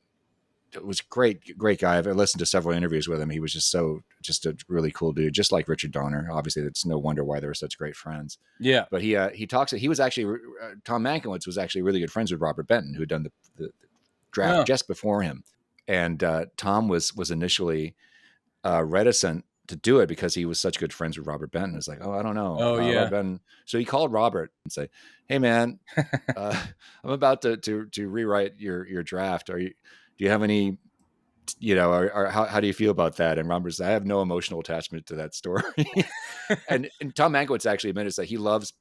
Was great guy. I've listened to several interviews with him. He was just a really cool dude, just like Richard Donner. Obviously, it's no wonder why they were such great friends. Yeah. But he talks. He was actually Tom Mankiewicz was actually really good friends with Robert Benton, who'd done the draft just before him. And Tom was initially reticent to do it because he was such good friends with Robert Benton. It's like, I don't know. Oh yeah. Robert Benton. So he called Robert and said, "Hey man, I'm about to rewrite your draft. Do you have any, or how do you feel about that?" And Robert said, "I have no emotional attachment to that story." and Tom Mankiewicz actually admitted that he loved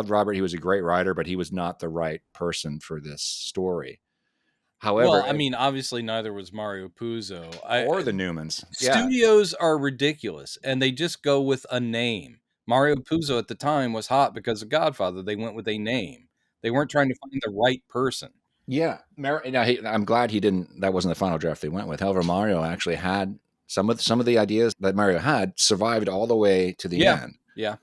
Robert. He was a great writer, but he was not the right person for this story. However, well, I mean, obviously neither was Mario Puzo or the Newmans. Studios are ridiculous, and they just go with a name. Mario Puzo at the time was hot because of Godfather. They went with a name. They weren't trying to find the right person. Yeah, now I'm glad he didn't. That wasn't the final draft they went with. However, Mario actually had some of the ideas that Mario had survived all the way to the end. Yeah,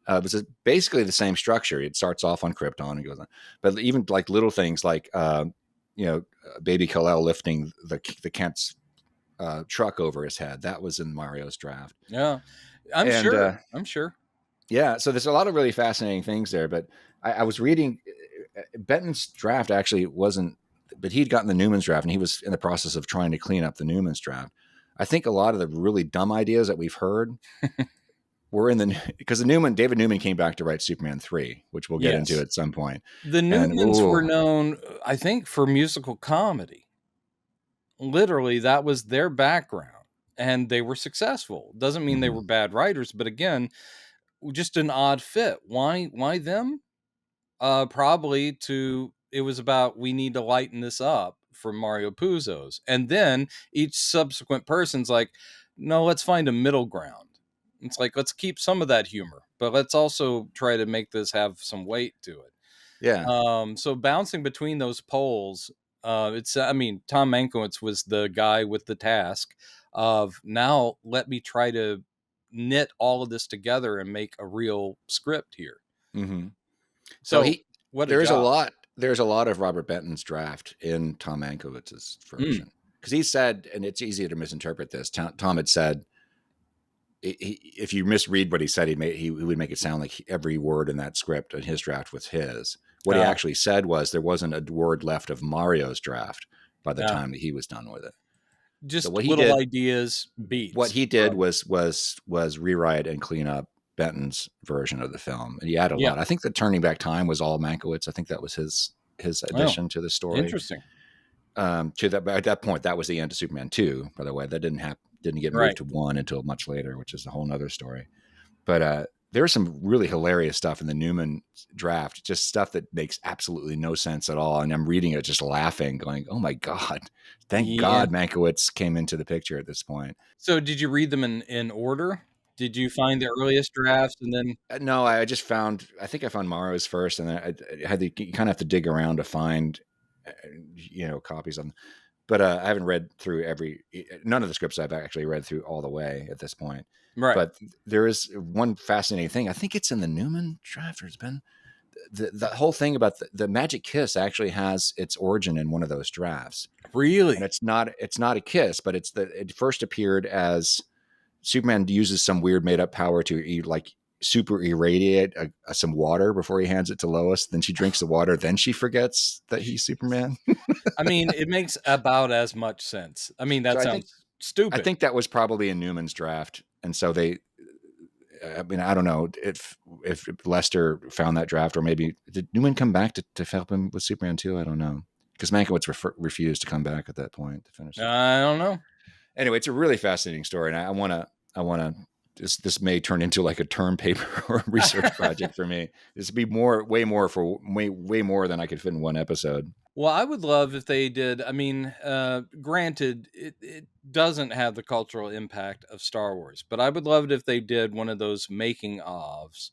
it was basically the same structure. It starts off on Krypton and goes on, but even like little things like Baby Kal-El lifting the Kent's truck over his head. That was in Mario's draft. Yeah, I'm sure. Yeah, so there's a lot of really fascinating things there. But I was reading. Benton's draft actually wasn't, but he'd gotten the Newman's draft and he was in the process of trying to clean up the Newman's draft. I think a lot of the really dumb ideas that we've heard were because David Newman came back to write Superman 3, which we'll get into at some point. The Newmans were known, I think, for musical comedy. Literally, that was their background and they were successful. Doesn't mean they were bad writers, but again, just an odd fit. Why them? Probably it was about, we need to lighten this up for Mario Puzo's. And then each subsequent person's like, no, let's find a middle ground. It's like, let's keep some of that humor, but let's also try to make this have some weight to it. Yeah. So bouncing between those poles, Tom Mankiewicz was the guy with the task of, now let me try to knit all of this together and make a real script here. Mm-hmm. So there's a lot of Robert Benton's draft in Tom Mankiewicz's version, because he said, and it's easy to misinterpret this. Tom had said, if you misread what he said, he would make it sound like every word in that script in his draft was his. What he actually said was there wasn't a word left of Mario's draft by the time that he was done with it. Just little ideas, beats. What he did was rewrite and clean up Benton's version of the film, and he added a lot. I think the turning back time was all Mankiewicz. I think that was his addition to the story. Interesting. At that point, that was the end of Superman 2. By the way, that didn't get moved to 1 until much later, which is a whole nother story. But there was some really hilarious stuff in the Newman draft, just stuff that makes absolutely no sense at all. And I'm reading it just laughing, going, "Oh my God, thank God Mankiewicz came into the picture at this point." So did you read them in order? Did you find the earliest drafts and then? No, I think I found Mario's first, and then I had to kind of have to dig around to find, copies of them. But I haven't read through none of the scripts I've actually read through all the way at this point. Right. But there is one fascinating thing. I think it's in the Newman draft, or it's been the whole thing about the magic kiss actually has its origin in one of those drafts. Really? And it's not a kiss, but it first appeared as Superman uses some weird made up power to super irradiate some water before he hands it to Lois. Then she drinks the water. Then she forgets that he's Superman. I mean, it makes about as much sense. I mean, that sounds stupid. I think that was probably in Newman's draft. And so I don't know if Lester found that draft, or maybe did Newman come back to help him with Superman 2? I don't know. Because Mankiewicz refused to come back at that point to finish it. I don't know. Anyway, it's a really fascinating story, and I want to. This may turn into like a term paper or a research project for me. This would be way more than I could fit in one episode. Well, I would love if they did. I mean, granted, it doesn't have the cultural impact of Star Wars, but I would love it if they did one of those making ofs,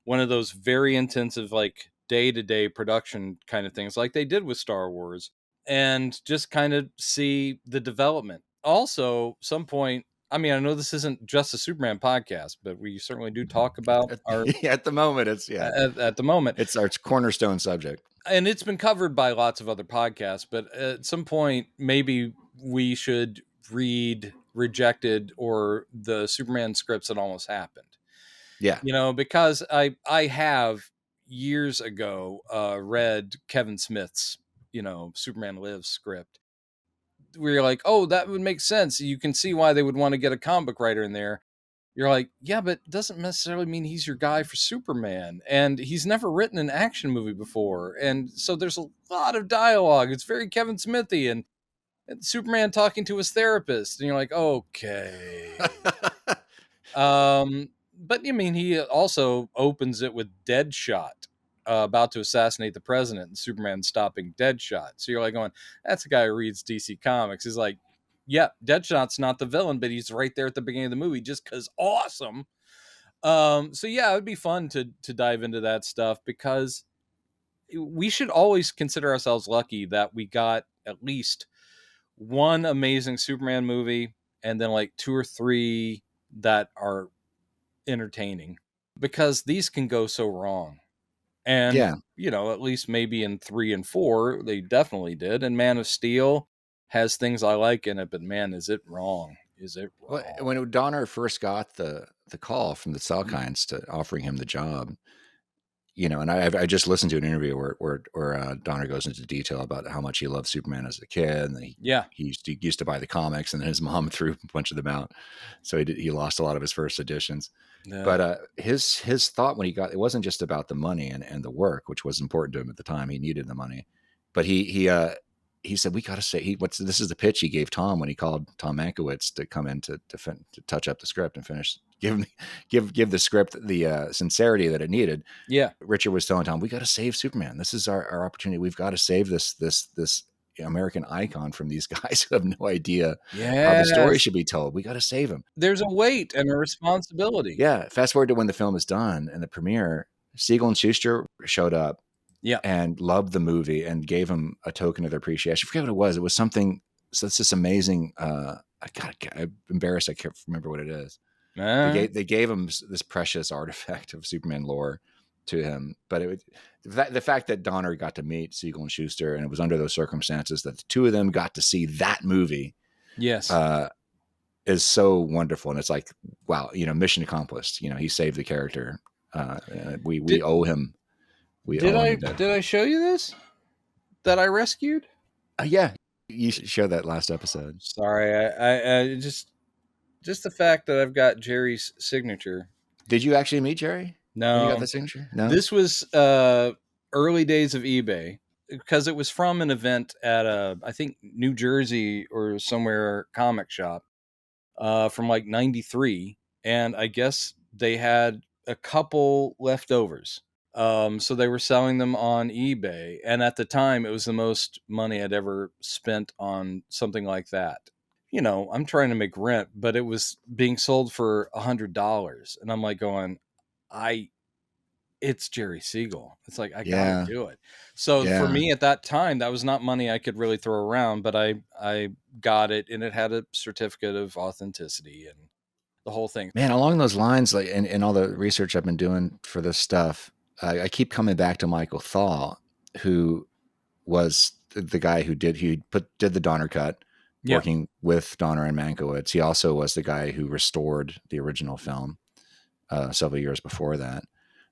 one of those very intensive, like day-to-day production kind of things, like they did with Star Wars. and just kind of see the development. Also, some point, I mean, I know this isn't just a Superman podcast, but we certainly do talk about our at the moment. It's at the moment, it's our cornerstone subject, and it's been covered by lots of other podcasts. But at some point, maybe we should read rejected or the Superman scripts that almost happened. Yeah, because I have years ago read Kevin Smith's Superman Lives script, where you're like, oh, that would make sense. You can see why they would want to get a comic book writer in there. You're like, yeah, but it doesn't necessarily mean he's your guy for Superman. And he's never written an action movie before. And so there's a lot of dialogue. It's very Kevin Smithy and Superman talking to his therapist. And you're like, okay. But I mean, he also opens it with Deadshot about to assassinate the president and Superman stopping Deadshot. So you're like going, that's a guy who reads DC Comics. He's like, yeah, Deadshot's not the villain, but he's right there at the beginning of the movie just because awesome. So yeah, it would be fun to dive into that stuff, because we should always consider ourselves lucky that we got at least one amazing Superman movie and then like 2 or 3 that are entertaining, because these can go so wrong. And at least maybe in 3 and 4 they definitely did. And Man of Steel has things I like in it, but man, is it wrong? Well, when Donner first got the call from the Salkinds to offering him the job, and I just listened to an interview where Donner goes into detail about how much he loved Superman as a kid, and he used to buy the comics, and then his mom threw a bunch of them out, so he lost a lot of his first editions. Yeah. But his thought when he got, it wasn't just about the money and the work, which was important to him at the time. He needed the money, but he said, we got to say, this is the pitch he gave Tom when he called Tom Mankiewicz to come in to touch up the script and finish, give the script the sincerity that it needed. Yeah. Richard was telling Tom, we got to save Superman. This is our opportunity. We've got to save this American icon from these guys who have no idea how the story should be told. We got to save him. There's a weight and a responsibility. Yeah. Fast forward to when the film is done and the premiere, Siegel and Schuster showed up. Yeah, and loved the movie and gave him a token of their appreciation. I forget what it was. It was something. So it's this amazing. I'm embarrassed. I can't remember what it is. They gave him this precious artifact of Superman lore to him. But the fact that Donner got to meet Siegel and Schuster, and it was under those circumstances that the two of them got to see that movie. Yes, is so wonderful, and it's like, wow, mission accomplished. He saved the character. We owe him. Did I show you this that I rescued? Yeah, you showed that last episode. Sorry, I just the fact that I've got Jerry's signature. Did you actually meet Jerry? No, you got the signature. No, this was early days of eBay, because it was from an event at I think New Jersey or somewhere comic shop from like '93, and I guess they had a couple leftovers. So they were selling them on eBay. And at the time, it was the most money I'd ever spent on something like that. I'm trying to make rent, but it was being sold for $100. And I'm like going, it's Jerry Siegel. It's like, I gotta do it. So for me at that time, that was not money I could really throw around, but I got it, and it had a certificate of authenticity and the whole thing. Man, along those lines, like in all the research I've been doing for this stuff, I keep coming back to Michael Thau, who was the guy who did the Donner cut, working with Donner and Mankiewicz. He also was the guy who restored the original film several years before that.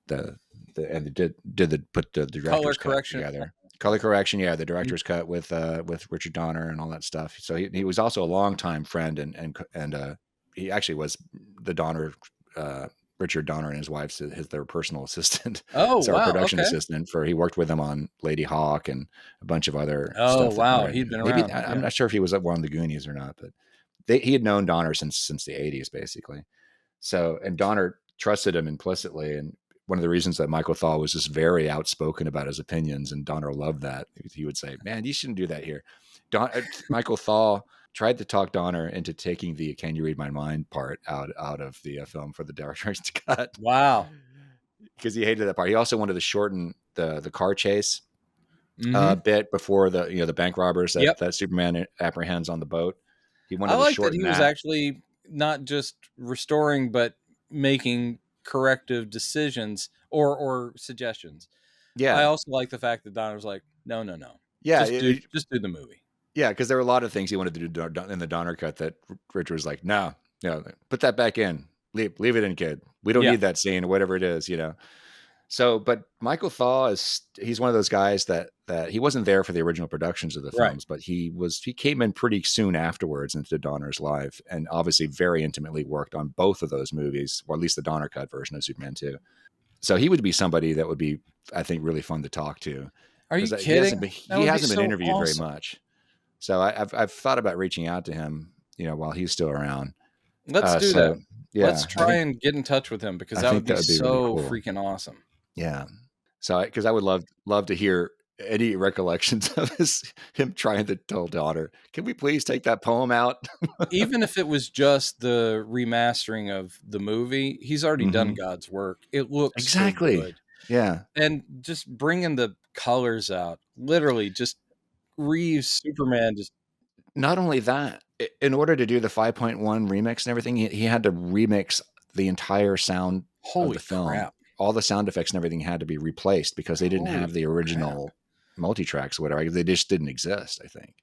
Put the director's cut together. Color correction, the director's cut with Richard Donner and all that stuff. So he was also a longtime friend, and he actually was the Donner. Richard Donner and his wife's their personal assistant. Oh, so our production assistant he worked with them on Lady Hawk and a bunch of other stuff. Oh, wow. He'd been around. I'm not sure if he was one of the Goonies or not, but he had known Donner since the 80s, basically. So, and Donner trusted him implicitly. And one of the reasons that Michael Thau was just very outspoken about his opinions, and Donner loved that. He would say, man, you shouldn't do that here. Michael Thau tried to talk Donner into taking the "Can you read my mind" part out of the film for the director's cut. Wow, because he hated that part. He also wanted to shorten the car chase bit before the bank robbers that Superman apprehends on the boat. He wanted to shorten that he was actually not just restoring, but making corrective decisions or suggestions. Yeah. I also like the fact that Donner was like, no. Yeah. Just do the movie. Yeah, because there were a lot of things he wanted to do in the Donner cut that Richard was like, no, put that back in. Leave it in, kid. We don't need that scene or whatever it is, So, but Michael Thau he's one of those guys that he wasn't there for the original productions of the films, but he came in pretty soon afterwards into Donner's life, and obviously very intimately worked on both of those movies, or at least the Donner cut version of Superman 2. So he would be somebody that would be, I think, really fun to talk to. Are you kidding? He hasn't been interviewed very much. So I've thought about reaching out to him, while he's still around. Let's do that. Yeah, let's try and get in touch with him, because that would be so really cool. Freaking awesome. Yeah. So because I would love to hear any recollections of him trying to tell Donner, can we please take that poem out? Even if it was just the remastering of the movie, he's already done God's work. It looks exactly so good. Yeah. And just bringing the colors out, literally just Reeves Superman. Just not only that, in order to do the 5.1 remix and everything, he had to remix the entire sound of the film. Crap. All the sound effects and everything had to be replaced because they didn't have the original multi-tracks or whatever. They just didn't exist, I think.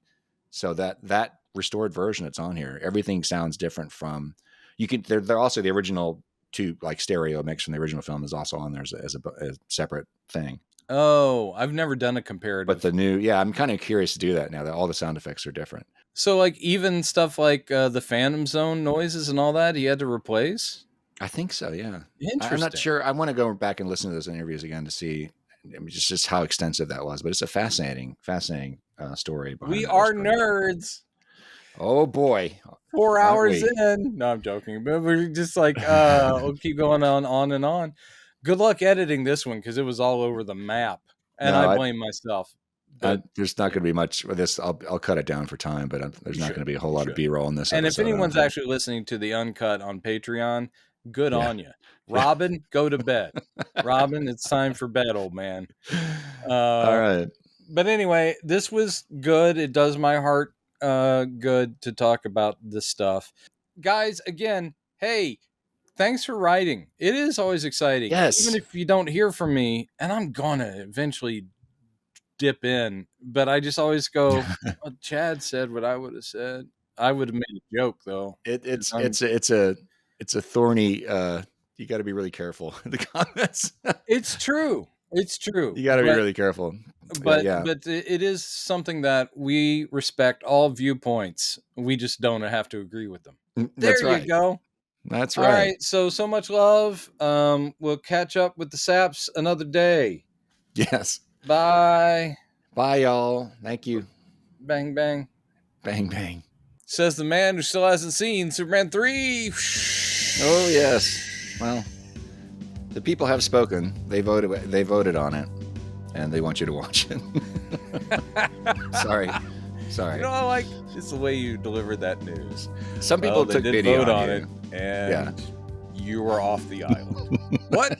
So that restored version that's on here, everything sounds different from. They're also the original stereo mix from the original film is also on there as a separate thing. Oh, I've never done a comparative. But the new, I'm kind of curious to do that now that all the sound effects are different. So even stuff like the Phantom Zone noises and all that, he had to replace? I think so, yeah. Interesting. I'm not sure. I want to go back and listen to those interviews again to see just how extensive that was. But it's a fascinating story. We are nerds. Oh, boy. 4 hours in. No, I'm joking. But we're just like, we'll keep going on and on. Good luck editing this one, because it was all over the map. And I blame myself. There's not going to be much of this. I'll cut it down for time, but there's not going to be a whole lot of B-roll in this and episode. If anyone's actually listening to the uncut on Patreon, good on you. Robin, go to bed. Robin, it's time for bed, old man. All right. But anyway, this was good. It does my heart good to talk about this stuff. Guys, again, hey, thanks for writing. It is always exciting. Yes. Even if you don't hear from me, and I'm going to eventually dip in, but I just always go, well, Chad said what I would have said. I would have made a joke, though. It's a thorny, you got to be really careful in the comments. It's true. You got to be really careful. But it is something that we respect all viewpoints. We just don't have to agree with them. There you go. That's right. All right. So much love. We'll catch up with the Saps another day. Yes. Bye. Bye, y'all. Thank you. Bang, bang. Bang, bang. Says the man who still hasn't seen Superman 3. Oh, yes. Well, the people have spoken. They voted on it, and they want you to watch it. Sorry. You know, I like just the way you delivered that news. Some people took video on it, and you were off the island. What?